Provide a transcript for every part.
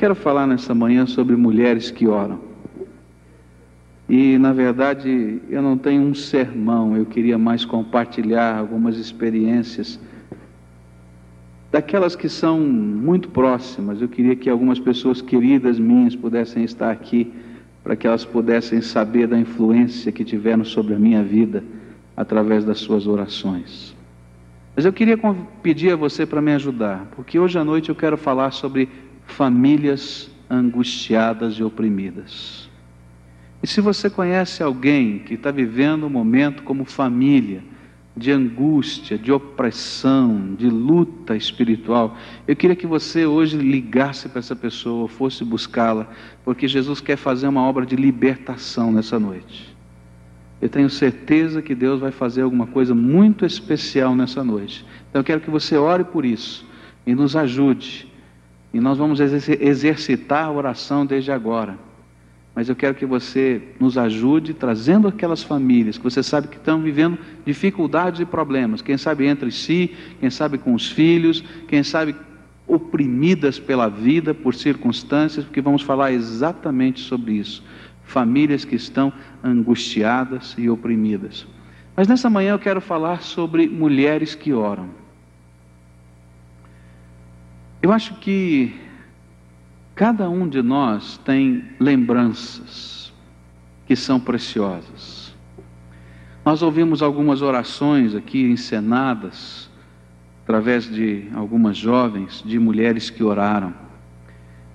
quero falar nessa manhã sobre mulheres que oram. E, na verdade, eu não tenho um sermão, eu queria mais compartilhar algumas experiências daquelas que são muito próximas. Eu queria que algumas pessoas queridas minhas pudessem estar aqui, para que elas pudessem saber da influência que tiveram sobre a minha vida através das suas orações. Mas eu queria pedir a você para me ajudar, porque hoje à noite eu quero falar sobre famílias angustiadas e oprimidas. E se você conhece alguém que está vivendo um momento como família, de angústia, de opressão, de luta espiritual, eu queria que você hoje ligasse para essa pessoa, fosse buscá-la, porque Jesus quer fazer uma obra de libertação nessa noite. Eu tenho certeza que Deus vai fazer alguma coisa muito especial nessa noite. Então eu quero que você ore por isso e nos ajude. E nós vamos exercitar a oração desde agora. Mas eu quero que você nos ajude trazendo aquelas famílias que você sabe que estão vivendo dificuldades e problemas. Quem sabe entre si, quem sabe com os filhos, quem sabe oprimidas pela vida, por circunstâncias, porque vamos falar exatamente sobre isso. Famílias que estão angustiadas e oprimidas. Mas nessa manhã eu quero falar sobre mulheres que oram. Eu acho que cada um de nós tem lembranças que são preciosas. Nós ouvimos algumas orações aqui encenadas, através de algumas jovens, de mulheres que oraram.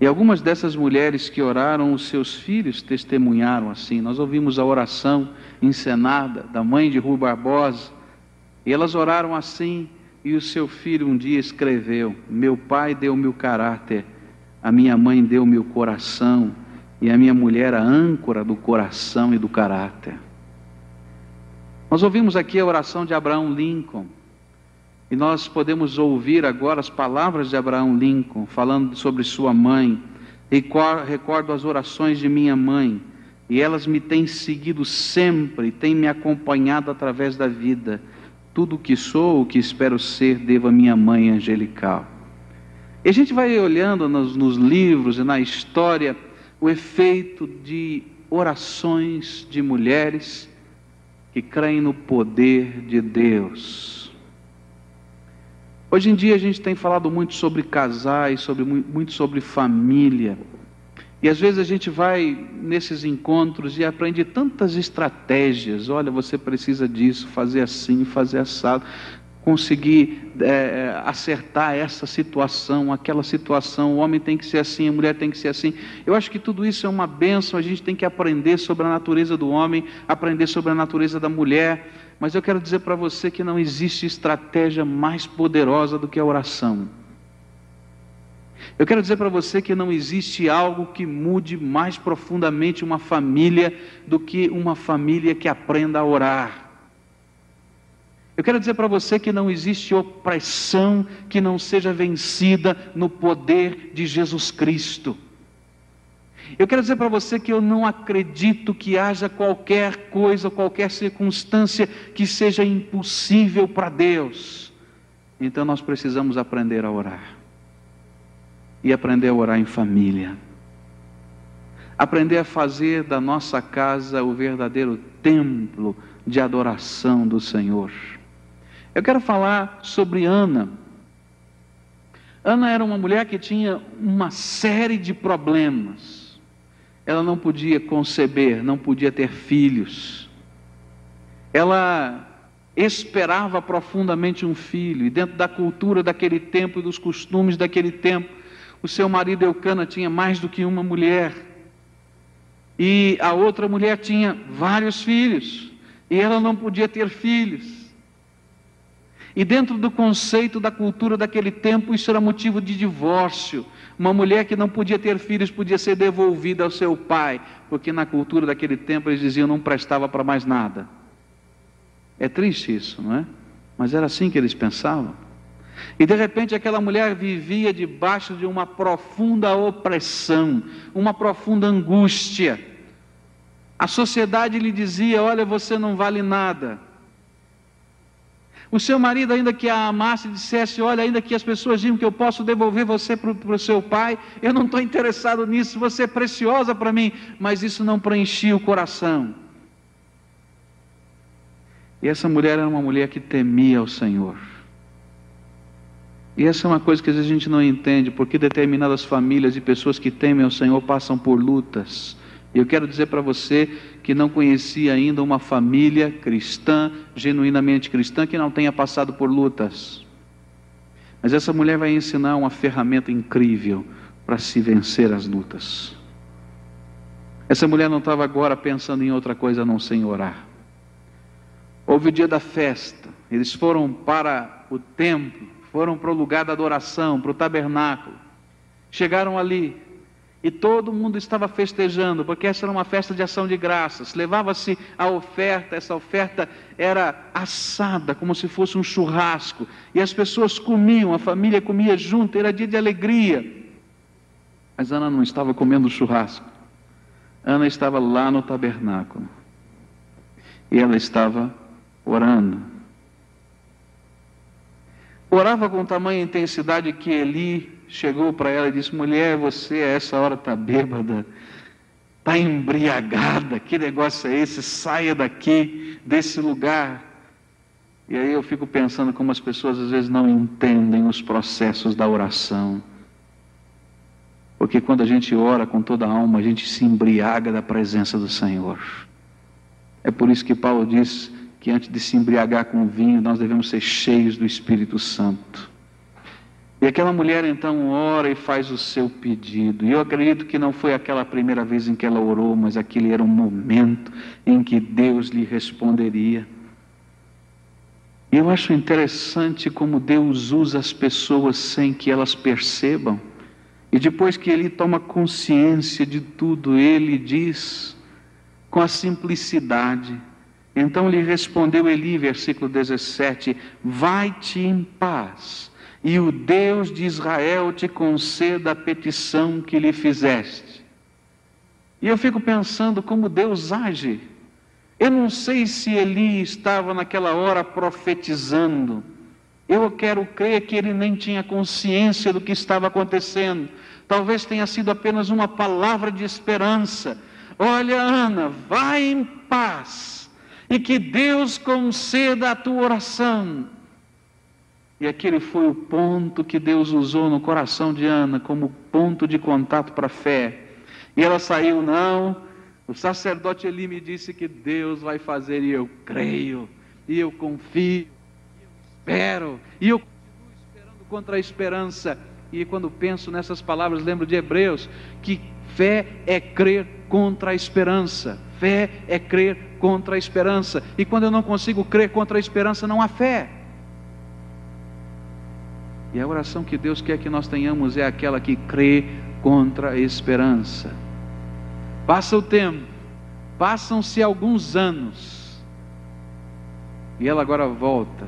E algumas dessas mulheres que oraram, os seus filhos testemunharam assim. Nós ouvimos a oração encenada da mãe de Rui Barbosa, e elas oraram assim, e o seu filho um dia escreveu: meu pai deu-me o caráter, a minha mãe deu-me o coração, e a minha mulher a âncora do coração e do caráter. Nós ouvimos aqui a oração de Abraham Lincoln, e nós podemos ouvir agora as palavras de Abraham Lincoln, falando sobre sua mãe. Recordo as orações de minha mãe, e elas me têm seguido sempre, têm me acompanhado através da vida. Tudo o que sou, o que espero ser, devo à minha mãe angelical. E a gente vai olhando nos livros e na história o efeito de orações de mulheres que creem no poder de Deus. Hoje em dia a gente tem falado muito sobre casais, muito sobre família. E às vezes a gente vai nesses encontros e aprende tantas estratégias. Olha, você precisa disso, fazer assim, fazer assado, conseguir acertar essa situação, aquela situação. O homem tem que ser assim, a mulher tem que ser assim. Eu acho que tudo isso é uma bênção. A gente tem que aprender sobre a natureza do homem, aprender sobre a natureza da mulher. Mas eu quero dizer para você que não existe estratégia mais poderosa do que a oração. Eu quero dizer para você que não existe algo que mude mais profundamente uma família do que uma família que aprenda a orar. Eu quero dizer para você que não existe opressão que não seja vencida no poder de Jesus Cristo. Eu quero dizer para você que eu não acredito que haja qualquer coisa, qualquer circunstância que seja impossível para Deus. Então nós precisamos aprender a orar. E aprender a orar em família. Aprender a fazer da nossa casa o verdadeiro templo de adoração do Senhor. Eu quero falar sobre Ana. Ana era uma mulher que tinha uma série de problemas. Ela não podia conceber, não podia ter filhos. Ela esperava profundamente um filho, e dentro da cultura daquele tempo e dos costumes daquele tempo, o seu marido Eucana tinha mais do que uma mulher, e a outra mulher tinha vários filhos, e ela não podia ter filhos. E dentro do conceito da cultura daquele tempo, isso era motivo de divórcio. Uma mulher que não podia ter filhos podia ser devolvida ao seu pai, porque na cultura daquele tempo eles diziam não prestava para mais nada. É triste isso, não é? Mas era assim que eles pensavam. E de repente aquela mulher vivia debaixo de uma profunda opressão, uma profunda angústia. A sociedade lhe dizia: olha, você não vale nada. O seu marido, ainda que a amasse e dissesse: olha, ainda que as pessoas digam que eu posso devolver você para o seu pai, eu não estou interessado nisso, você é preciosa para mim. Mas isso não preenchia o coração. E essa mulher era uma mulher que temia o Senhor. E essa é uma coisa que às vezes a gente não entende, porque determinadas famílias e pessoas que temem ao Senhor passam por lutas. E eu quero dizer para você que não conhecia ainda uma família cristã, genuinamente cristã, que não tenha passado por lutas. Mas essa mulher vai ensinar uma ferramenta incrível para se vencer as lutas. Essa mulher não estava agora pensando em outra coisa a não ser em orar. Houve o dia da festa, eles foram para o templo, foram para o lugar da adoração, para o tabernáculo. Chegaram ali e todo mundo estava festejando, porque essa era uma festa de ação de graças. Levava-se a oferta, essa oferta era assada, como se fosse um churrasco. E as pessoas comiam, a família comia junto, era dia de alegria. Mas Ana não estava comendo churrasco. Ana estava lá no tabernáculo. E ela estava orando. Orava com tamanha intensidade que Eli chegou para ela e disse: mulher, você a essa hora está bêbada, está embriagada, que negócio é esse? Saia daqui, desse lugar. E aí eu fico pensando como as pessoas às vezes não entendem os processos da oração. Porque quando a gente ora com toda a alma, a gente se embriaga da presença do Senhor. É por isso que Paulo diz que antes de se embriagar com o vinho, nós devemos ser cheios do Espírito Santo. E aquela mulher então ora e faz o seu pedido. E eu acredito que não foi aquela primeira vez em que ela orou, mas aquele era um momento em que Deus lhe responderia. E eu acho interessante como Deus usa as pessoas sem que elas percebam. E depois que ele toma consciência de tudo, ele diz com a simplicidade. Então lhe respondeu Eli, versículo 17: vai-te em paz, e o Deus de Israel te conceda a petição que lhe fizeste. E eu fico pensando como Deus age. Eu não sei se Eli estava naquela hora profetizando. Eu quero crer que ele nem tinha consciência do que estava acontecendo. Talvez tenha sido apenas uma palavra de esperança. Olha, Ana, vai em paz, e que Deus conceda a tua oração. E aquele foi o ponto que Deus usou no coração de Ana como ponto de contato para a fé. E ela saiu: não, o sacerdote Eli me disse que Deus vai fazer, e eu creio, e eu confio, e eu espero, e eu continuo esperando contra a esperança. E quando penso nessas palavras, lembro de Hebreus, que fé é crer contra a esperança. Fé é crer contra a esperança. E quando eu não consigo crer contra a esperança, não há fé. E a oração que Deus quer que nós tenhamos é aquela que crê contra a esperança. Passa o tempo, passam-se alguns anos, e ela agora volta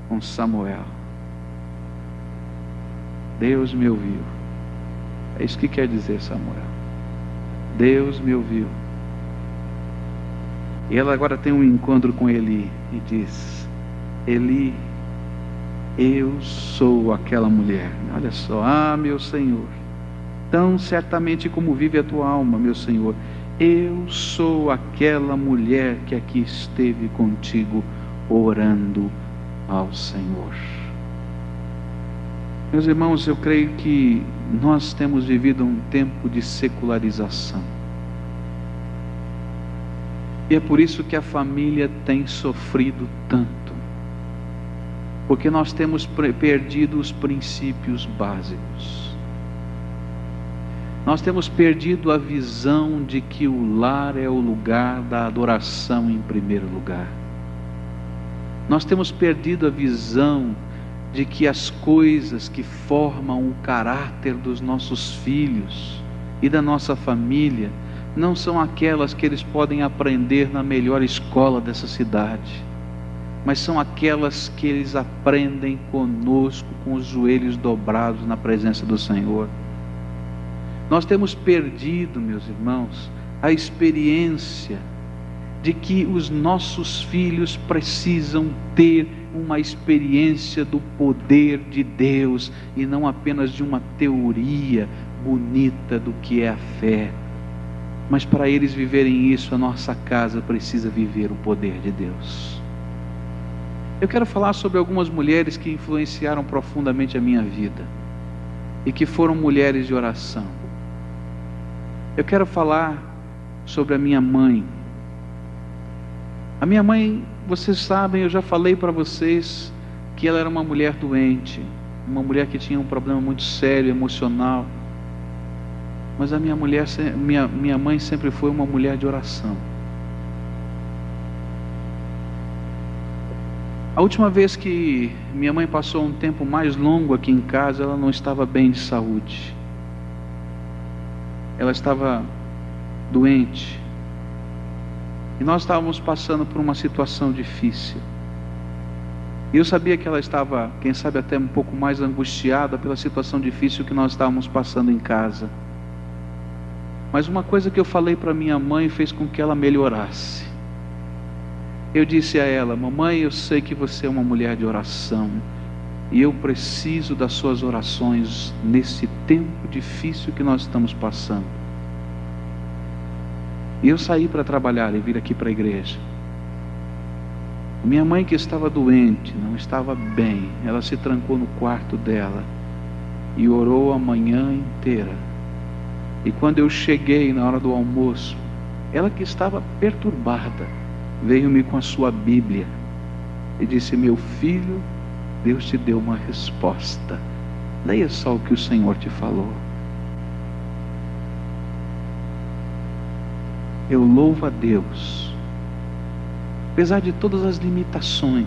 com Samuel. Deus me ouviu. É isso que quer dizer Samuel. Deus me ouviu. E ela agora tem um encontro com Eli e diz: Eli, eu sou aquela mulher. Olha só, meu Senhor, tão certamente como vive a tua alma, meu Senhor, eu sou aquela mulher que aqui esteve contigo orando ao Senhor. Meus irmãos, eu creio que nós temos vivido um tempo de secularização. E é por isso que a família tem sofrido tanto. Porque nós temos perdido os princípios básicos. Nós temos perdido a visão de que o lar é o lugar da adoração em primeiro lugar. Nós temos perdido a visão de que as coisas que formam o caráter dos nossos filhos e da nossa família não são aquelas que eles podem aprender na melhor escola dessa cidade, mas são aquelas que eles aprendem conosco, com os joelhos dobrados na presença do Senhor. Nós temos perdido, meus irmãos, a experiência de que os nossos filhos precisam ter uma experiência do poder de Deus e não apenas de uma teoria bonita do que é a fé. Mas para eles viverem isso, a nossa casa precisa viver o poder de Deus. Eu quero falar sobre algumas mulheres que influenciaram profundamente a minha vida e que foram mulheres de oração. Eu quero falar sobre a minha mãe. A minha mãe, vocês sabem, eu já falei para vocês que ela era uma mulher doente, uma mulher que tinha um problema muito sério, emocional. Mas a minha mãe sempre foi uma mulher de oração. A última vez que minha mãe passou um tempo mais longo aqui em casa, ela não estava bem de saúde. Ela estava doente. E nós estávamos passando por uma situação difícil. E eu sabia que ela estava, quem sabe até um pouco mais angustiada pela situação difícil que nós estávamos passando em casa. Mas uma coisa que eu falei para minha mãe fez com que ela melhorasse. Eu disse a ela: mamãe, eu sei que você é uma mulher de oração, e eu preciso das suas orações nesse tempo difícil que nós estamos passando. E eu saí para trabalhar e vir aqui para a igreja. Minha mãe, que estava doente, não estava bem, ela se trancou no quarto dela e orou a manhã inteira. E quando eu cheguei na hora do almoço, ela, que estava perturbada, veio-me com a sua Bíblia e disse: meu filho, Deus te deu uma resposta. Leia só o que o Senhor te falou. Eu louvo a Deus, apesar de todas as limitações,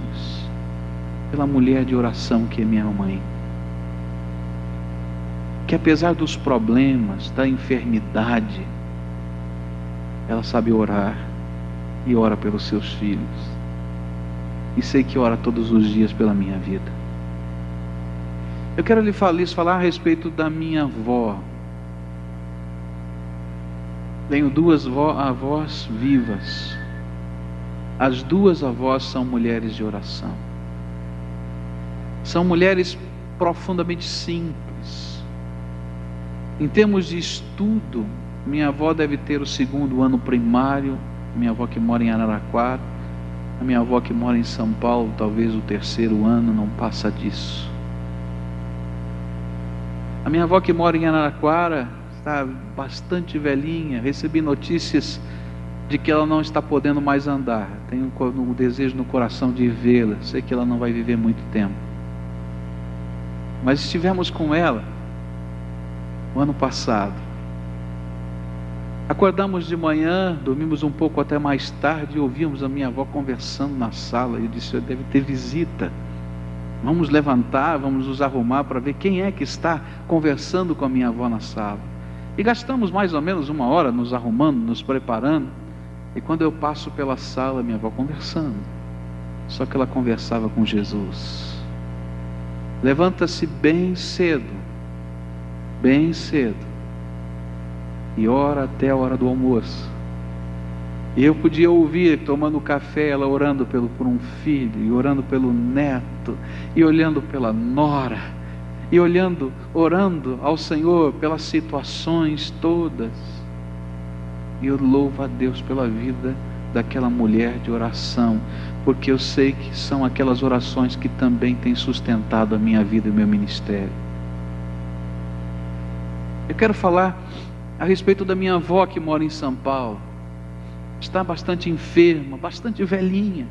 pela mulher de oração que é minha mãe, que apesar dos problemas, da enfermidade, ela sabe orar e ora pelos seus filhos, e sei que ora todos os dias pela minha vida. Eu quero lhes falar a respeito da minha avó. Tenho duas avós vivas. As duas avós são mulheres de oração. São mulheres profundamente simples. Em termos de estudo, minha avó deve ter o 2º ano primário. Minha avó que mora em Araraquara. A minha avó que mora em São Paulo, talvez o 3º ano, não passa disso. A minha avó que mora em Araraquara está bastante velhinha. Recebi notícias de que ela não está podendo mais andar. Tenho um desejo no coração de vê-la. Sei que ela não vai viver muito tempo. Mas estivemos com ela o ano passado. Acordamos de manhã, dormimos um pouco até mais tarde e ouvimos a minha avó conversando na sala. Eu disse: deve ter visita. Vamos levantar, vamos nos arrumar para ver quem é que está conversando com a minha avó na sala. E gastamos mais ou menos 1 hora nos arrumando, nos preparando. E quando eu passo pela sala, minha avó conversando. Só que ela conversava com Jesus. Levanta-se bem cedo, e ora até a hora do almoço. E eu podia ouvir, tomando café, ela orando por um filho, e orando pelo neto, e olhando pela nora, e orando ao Senhor pelas situações todas. E eu louvo a Deus pela vida daquela mulher de oração, porque eu sei que são aquelas orações que também têm sustentado a minha vida e o meu ministério. Eu quero falar a respeito da minha avó que mora em São Paulo. Está bastante enferma, bastante velhinha,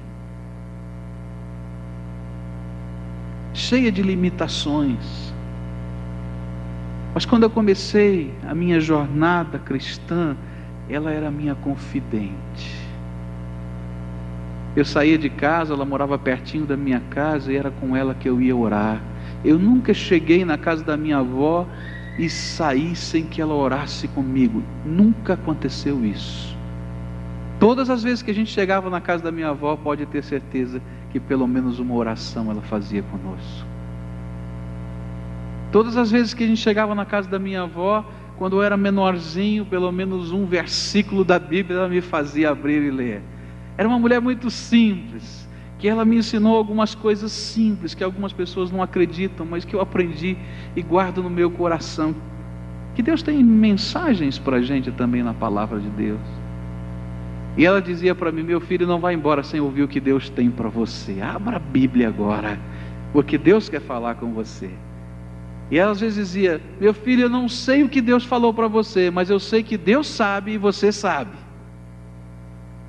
cheia de limitações. Mas quando eu comecei a minha jornada cristã, ela era minha confidente. Eu saía de casa, ela morava pertinho da minha casa, e era com ela que eu ia orar. Eu nunca cheguei na casa da minha avó e saí sem que ela orasse comigo. Nunca aconteceu isso. Todas as vezes que a gente chegava na casa da minha avó, pode ter certeza que pelo menos uma oração ela fazia conosco. Todas as vezes que a gente chegava na casa da minha avó, quando eu era menorzinho, pelo menos um versículo da Bíblia ela me fazia abrir e ler. Era uma mulher muito simples, que ela me ensinou algumas coisas simples, que algumas pessoas não acreditam, mas que eu aprendi e guardo no meu coração. Que Deus tem mensagens para a gente também na palavra de Deus. E ela dizia para mim: meu filho, não vai embora sem ouvir o que Deus tem para você. Abra a Bíblia agora, porque Deus quer falar com você. E ela às vezes dizia: meu filho, eu não sei o que Deus falou para você, mas eu sei que Deus sabe e você sabe.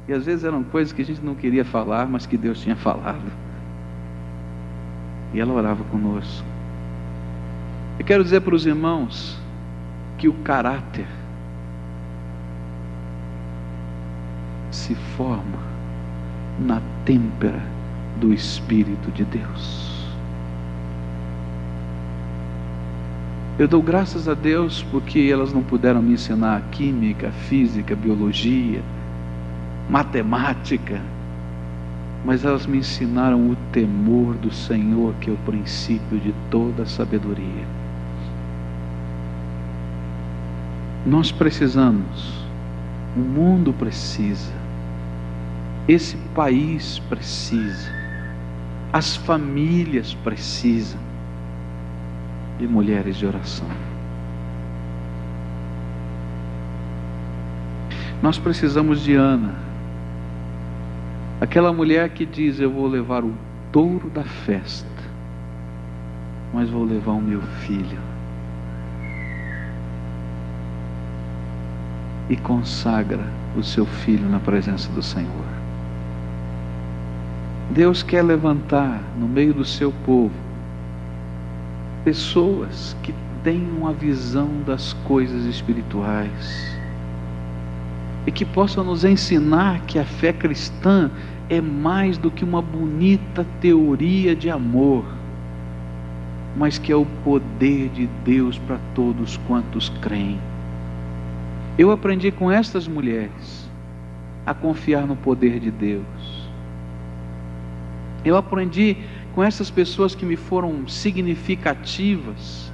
E às vezes eram coisas que a gente não queria falar, mas que Deus tinha falado. E ela orava conosco. Eu quero dizer para os irmãos que o caráter se forma na têmpera do Espírito de Deus. Eu dou graças a Deus porque elas não puderam me ensinar química, física, biologia, matemática, mas elas me ensinaram o temor do Senhor, que é o princípio de toda a sabedoria. Nós precisamos, o mundo precisa, esse país precisa, as famílias precisam de mulheres de oração. Nós precisamos de Ana, aquela mulher que diz: eu vou levar o touro da festa, mas vou levar o meu filho. E consagra o seu filho na presença do Senhor. Deus quer levantar no meio do seu povo pessoas que tenham a visão das coisas espirituais e que possam nos ensinar que a fé cristã é mais do que uma bonita teoria de amor, mas que é o poder de Deus para todos quantos creem. Eu aprendi com estas mulheres a confiar no poder de Deus. Eu aprendi com essas pessoas que me foram significativas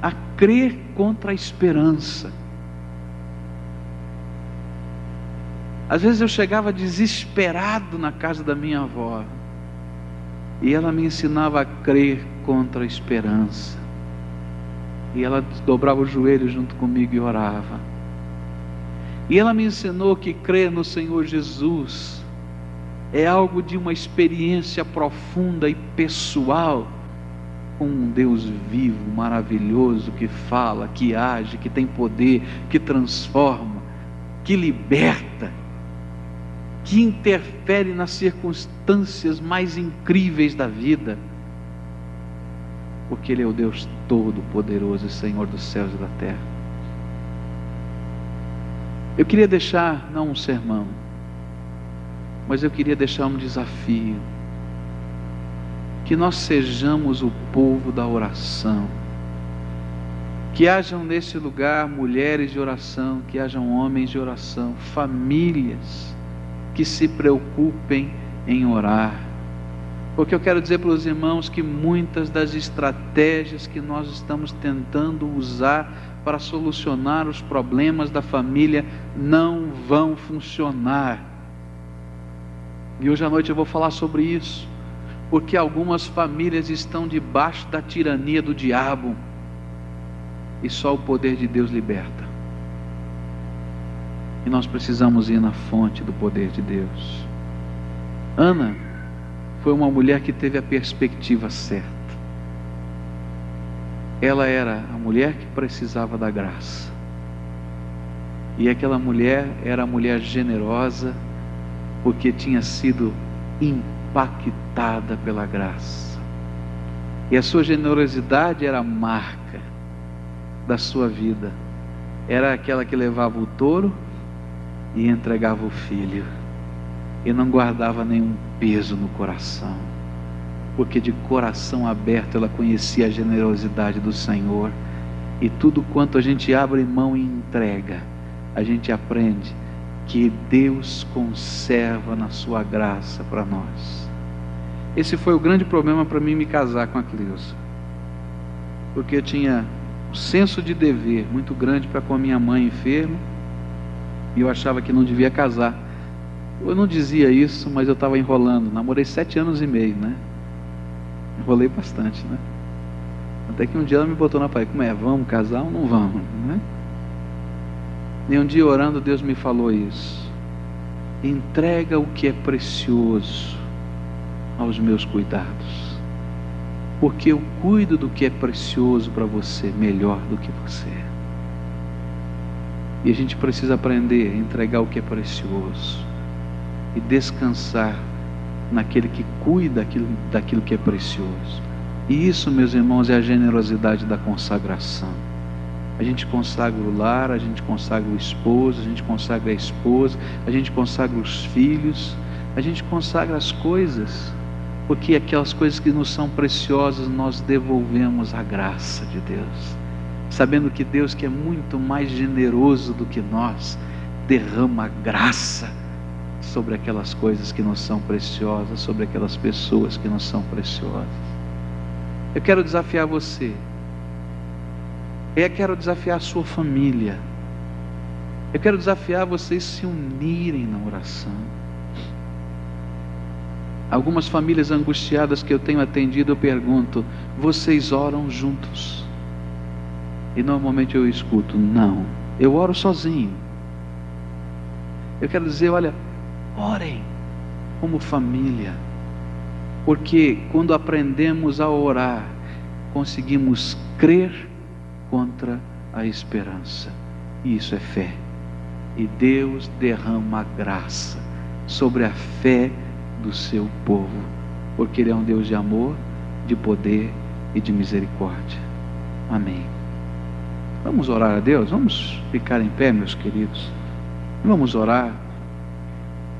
a crer contra a esperança. Às vezes eu chegava desesperado na casa da minha avó e ela me ensinava a crer contra a esperança. E ela dobrava o joelho junto comigo e orava. E ela me ensinou que crer no Senhor Jesus é algo de uma experiência profunda e pessoal com um Deus vivo, maravilhoso, que fala, que age, que tem poder, que transforma, que liberta, que interfere nas circunstâncias mais incríveis da vida, porque Ele é o Deus Todo-Poderoso e Senhor dos céus e da terra. Eu queria deixar, não um sermão, mas eu queria deixar um desafio: que nós sejamos o povo da oração, que hajam nesse lugar mulheres de oração, que hajam homens de oração, famílias que se preocupem em orar. Porque eu quero dizer para os irmãos que muitas das estratégias que nós estamos tentando usar para solucionar os problemas da família não vão funcionar. E hoje à noite eu vou falar sobre isso, porque algumas famílias estão debaixo da tirania do diabo e só o poder de Deus liberta. E nós precisamos ir na fonte do poder de Deus. Ana foi uma mulher que teve a perspectiva certa. Ela era a mulher que precisava da graça. E aquela mulher era a mulher generosa, porque tinha sido impactada pela graça. E a sua generosidade era a marca da sua vida. Era aquela que levava o touro e entregava o filho. E não guardava nenhum peso no coração, porque de coração aberto ela conhecia a generosidade do Senhor. E tudo quanto a gente abre mão e entrega, a gente aprende que Deus conserva na sua graça para nós. Esse foi o grande problema para mim me casar com a Cleusa, porque eu tinha um senso de dever muito grande para com a minha mãe enferma, e eu achava que não devia casar. Eu não dizia isso, mas eu estava enrolando. Namorei 7 anos e meio, né? Enrolei bastante, né? Até que um dia ela me botou na parede. Como é? Vamos casar ou não vamos? Né? E um dia orando, Deus me falou isso. Entrega o que é precioso aos meus cuidados. Porque eu cuido do que é precioso para você melhor do que você. E a gente precisa aprender a entregar o que é precioso e descansar naquele que cuida daquilo que é precioso. E isso, meus irmãos, é a generosidade da consagração. A gente consagra o lar, a gente consagra o esposo, a gente consagra a esposa, a gente consagra os filhos, a gente consagra as coisas, porque aquelas coisas que nos são preciosas nós devolvemos à graça de Deus, sabendo que Deus, que é muito mais generoso do que nós, derrama graça sobre aquelas coisas que nos são preciosas, sobre aquelas pessoas que nos são preciosas. Eu quero desafiar você. Eu quero desafiar a sua família. Eu quero desafiar vocês se unirem na oração. Algumas famílias angustiadas que eu tenho atendido, eu pergunto: vocês oram juntos? E normalmente eu escuto: não, eu oro sozinho. Eu quero dizer, olha, orem como família, porque quando aprendemos a orar, conseguimos crer contra a esperança, e isso é fé, e Deus derrama a graça sobre a fé do seu povo, porque Ele é um Deus de amor, de poder e de misericórdia. Amém. Vamos orar a Deus? Vamos ficar em pé, meus queridos. Vamos orar.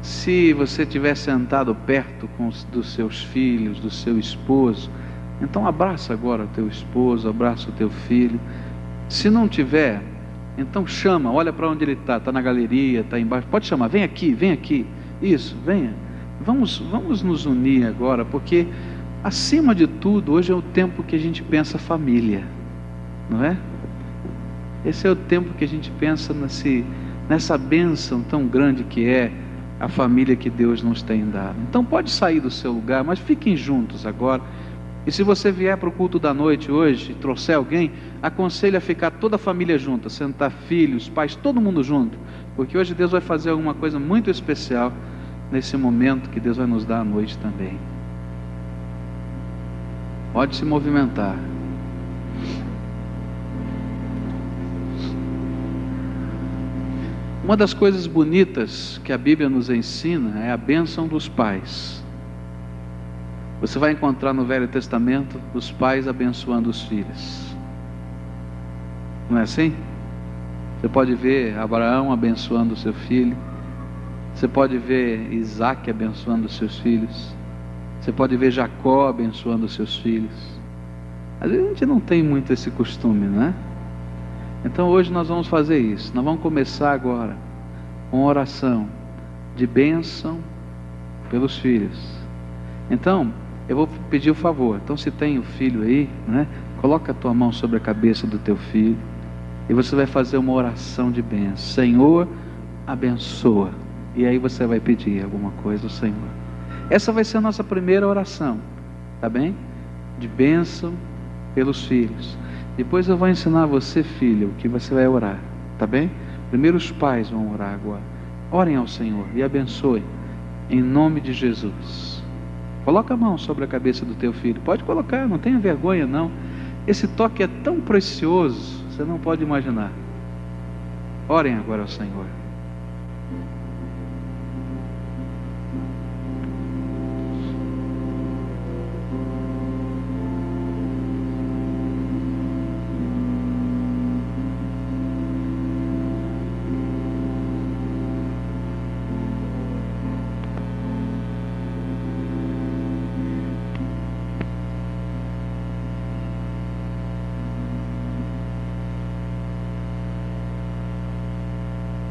Se você estiver sentado perto dos seus filhos, do seu esposo, então abraça agora o teu esposo, abraça o teu filho. Se não tiver, então chama, olha para onde ele está na galeria, está embaixo, pode chamar, vem aqui, isso, venha. Vamos nos unir agora, porque acima de tudo, hoje é o tempo que a gente pensa família, não é? Esse é o tempo que a gente pensa nessa bênção tão grande que é a família que Deus nos tem dado. Então pode sair do seu lugar, mas fiquem juntos agora. E se você vier para o culto da noite hoje e trouxer alguém, aconselho a ficar toda a família junta, sentar filhos, pais, todo mundo junto, porque hoje Deus vai fazer alguma coisa muito especial nesse momento que Deus vai nos dar à noite também. Pode se movimentar. Uma das coisas bonitas que a Bíblia nos ensina é a bênção dos pais. Você vai encontrar no Velho Testamento os pais abençoando os filhos. Não é assim? Você pode ver Abraão abençoando o seu filho. Você pode ver Isaac abençoando os seus filhos. Você pode ver Jacó abençoando os seus filhos. Às vezes a gente não tem muito esse costume, né? Então hoje nós vamos fazer isso. Nós vamos começar agora com oração de bênção pelos filhos. Então, eu vou pedir o favor. Então, se tem o filho aí, né? Coloca a tua mão sobre a cabeça do teu filho e você vai fazer uma oração de bênção. Senhor, abençoa. E aí você vai pedir alguma coisa ao Senhor. Essa vai ser a nossa primeira oração, tá bem? De bênção pelos filhos. Depois eu vou ensinar você, filho, o que você vai orar, tá bem? Primeiro os pais vão orar agora. Orem ao Senhor e abençoem em nome de Jesus. Coloca a mão sobre a cabeça do teu filho. Pode colocar, não tenha vergonha não. Esse toque é tão precioso, você não pode imaginar. Orem agora ao Senhor.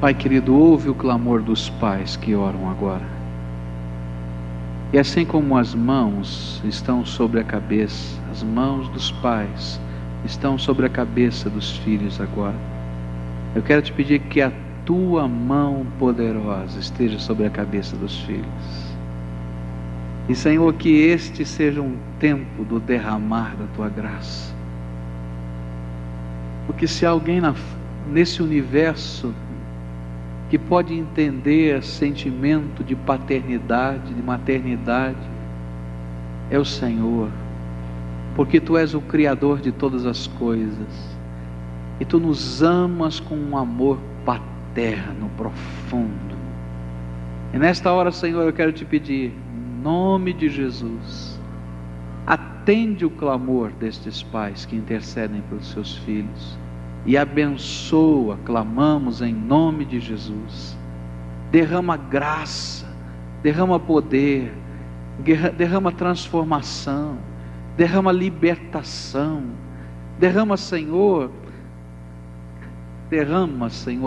Pai querido, ouve o clamor dos pais que oram agora. E assim como as mãos estão sobre a cabeça, as mãos dos pais estão sobre a cabeça dos filhos agora. Eu quero te pedir que a tua mão poderosa esteja sobre a cabeça dos filhos. E, Senhor, que este seja um tempo do derramar da tua graça. Porque se alguém nesse universo que pode entender sentimento de paternidade, de maternidade, é o Senhor. Porque tu és o Criador de todas as coisas. E tu nos amas com um amor paterno, profundo. E nesta hora, Senhor, eu quero te pedir, em nome de Jesus, atende o clamor destes pais que intercedem pelos seus filhos e abençoa, clamamos em nome de Jesus. Derrama graça, derrama poder, derrama transformação, derrama libertação, derrama, Senhor,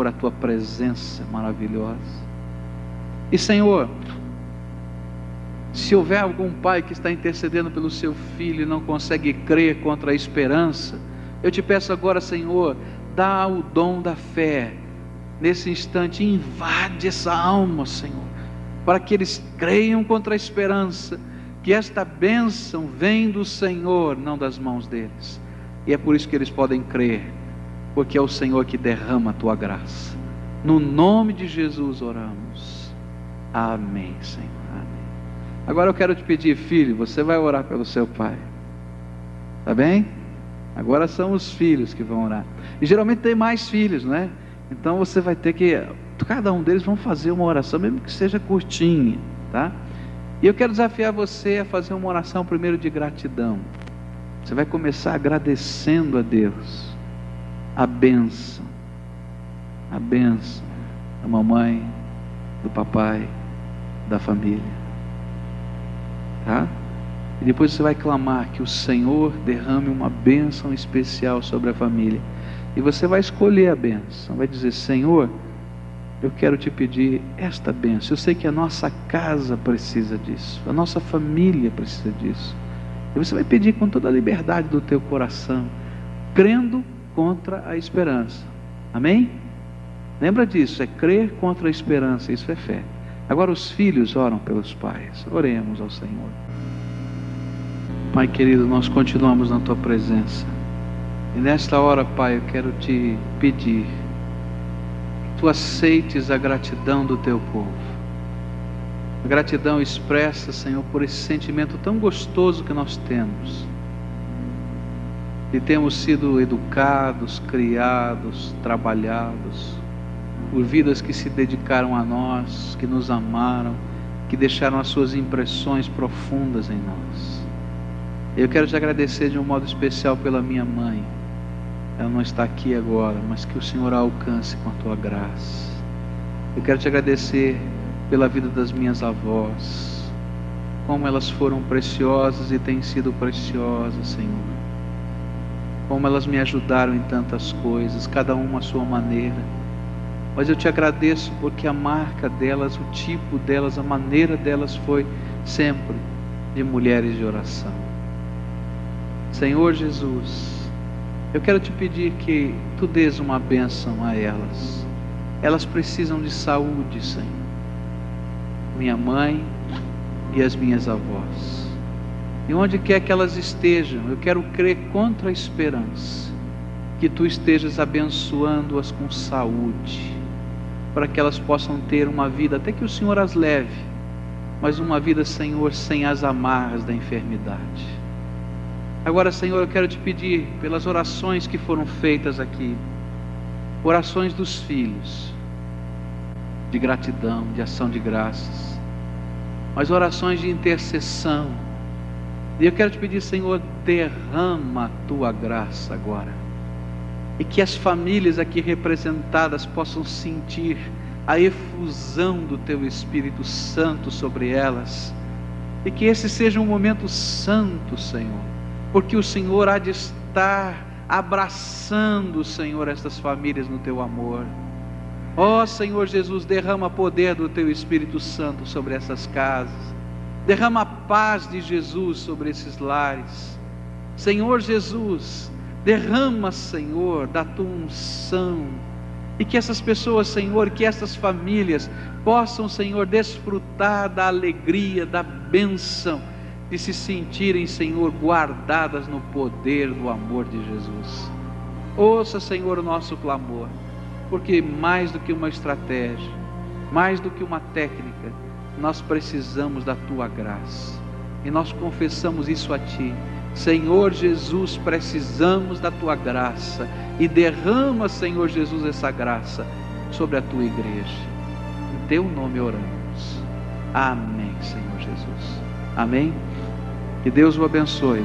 a tua presença maravilhosa. E, Senhor, se houver algum pai que está intercedendo pelo seu filho e não consegue crer contra a esperança, eu te peço agora, Senhor, dá o dom da fé. Nesse instante, invade essa alma, Senhor, para que eles creiam contra a esperança, que esta bênção vem do Senhor, não das mãos deles. E é por isso que eles podem crer, porque é o Senhor que derrama a tua graça. No nome de Jesus oramos. Amém, Senhor. Amém. Agora eu quero te pedir, filho, você vai orar pelo seu pai. Tá bem? Agora são os filhos que vão orar. E geralmente tem mais filhos, não é? Então você vai ter que, cada um deles vão fazer uma oração, mesmo que seja curtinha, tá? E eu quero desafiar você a fazer uma oração primeiro de gratidão. Você vai começar agradecendo a Deus a bênção da mamãe, do papai, da família, tá? E depois você vai clamar que o Senhor derrame uma bênção especial sobre a família. E você vai escolher a bênção, vai dizer: Senhor, eu quero te pedir esta bênção. Eu sei que a nossa casa precisa disso, a nossa família precisa disso. E você vai pedir com toda a liberdade do teu coração, crendo contra a esperança. Amém? Lembra disso, é crer contra a esperança, isso é fé. Agora os filhos oram pelos pais. Oremos ao Senhor. Pai querido, nós continuamos na tua presença. E nesta hora, Pai, eu quero te pedir que tu aceites a gratidão do teu povo. A gratidão expressa, Senhor, por esse sentimento tão gostoso que nós temos. E temos sido educados, criados, trabalhados por vidas que se dedicaram a nós, que nos amaram, que deixaram as suas impressões profundas em nós. Eu quero te agradecer de um modo especial pela minha mãe. Ela não está aqui agora, mas que o Senhor a alcance com a tua graça. Eu quero te agradecer pela vida das minhas avós, como elas foram preciosas e têm sido preciosas, Senhor. Como elas me ajudaram em tantas coisas, cada uma à sua maneira. Mas eu te agradeço porque a marca delas, o tipo delas, a maneira delas foi sempre de mulheres de oração. Senhor Jesus, eu quero te pedir que tu dês uma bênção a elas. Elas precisam de saúde, Senhor. Minha mãe e as minhas avós. E onde quer que elas estejam, eu quero crer contra a esperança, que tu estejas abençoando-as com saúde, para que elas possam ter uma vida, até que o Senhor as leve, mas uma vida, Senhor, sem as amarras da enfermidade. Agora, Senhor, eu quero te pedir pelas orações que foram feitas aqui, orações dos filhos, de gratidão, de ação de graças, mas orações de intercessão. E eu quero te pedir, Senhor, derrama a tua graça agora, e que as famílias aqui representadas possam sentir a efusão do teu Espírito Santo sobre elas, e que esse seja um momento santo, Senhor, porque o Senhor há de estar abraçando, Senhor, estas famílias no teu amor. Ó Senhor Jesus, derrama poder do teu Espírito Santo sobre essas casas, derrama a paz de Jesus sobre esses lares. Senhor Jesus, derrama, Senhor, da tua unção, E que essas pessoas, Senhor, que essas famílias possam, Senhor, desfrutar da alegria, da bênção, de se sentirem, Senhor, guardadas no poder do amor de Jesus. Ouça, Senhor, o nosso clamor, porque mais do que uma estratégia, mais do que uma técnica, nós precisamos da Tua graça. E nós confessamos isso a Ti. Senhor Jesus, precisamos da Tua graça. E derrama, Senhor Jesus, essa graça sobre a Tua igreja. Em Teu nome oramos. Amém, Senhor Jesus. Amém. Que Deus o abençoe.